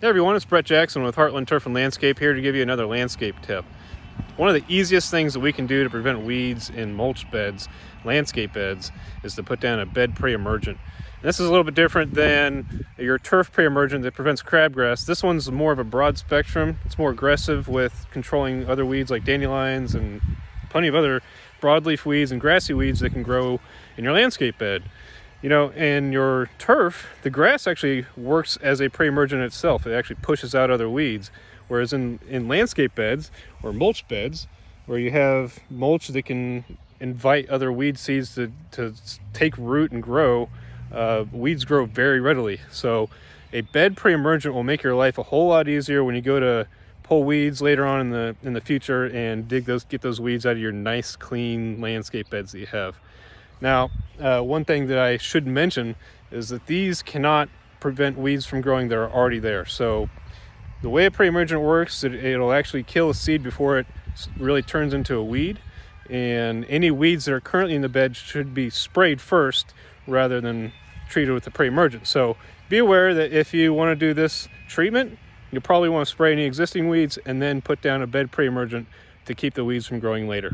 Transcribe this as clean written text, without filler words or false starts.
Hey everyone, it's Brett Jackson with Heartland Turf and Landscape here to give you another landscape tip. One of the easiest things that we can do to prevent weeds in mulch beds, landscape beds, is to put down a bed pre-emergent. This is a little bit different than your turf pre-emergent that prevents crabgrass. This one's more of a broad spectrum. It's more aggressive with controlling other weeds like dandelions and plenty of other broadleaf weeds and grassy weeds that can grow in your landscape bed. You know, in your turf, the grass actually works as a pre-emergent itself. It actually pushes out other weeds. Whereas in landscape beds or mulch beds, where you have mulch that can invite other weed seeds to take root and grow, weeds grow very readily. So a bed pre-emergent will make your life a whole lot easier when you go to pull weeds later on in the future and get those weeds out of your nice, clean landscape beds that you have. Now, one thing that I should mention is that these cannot prevent weeds from growing that are already there. So the way a pre-emergent works, it'll actually kill a seed before it really turns into a weed. And any weeds that are currently in the bed should be sprayed first rather than treated with the pre-emergent. So be aware that if you want to do this treatment, you'll probably want to spray any existing weeds and then put down a bed pre-emergent to keep the weeds from growing later.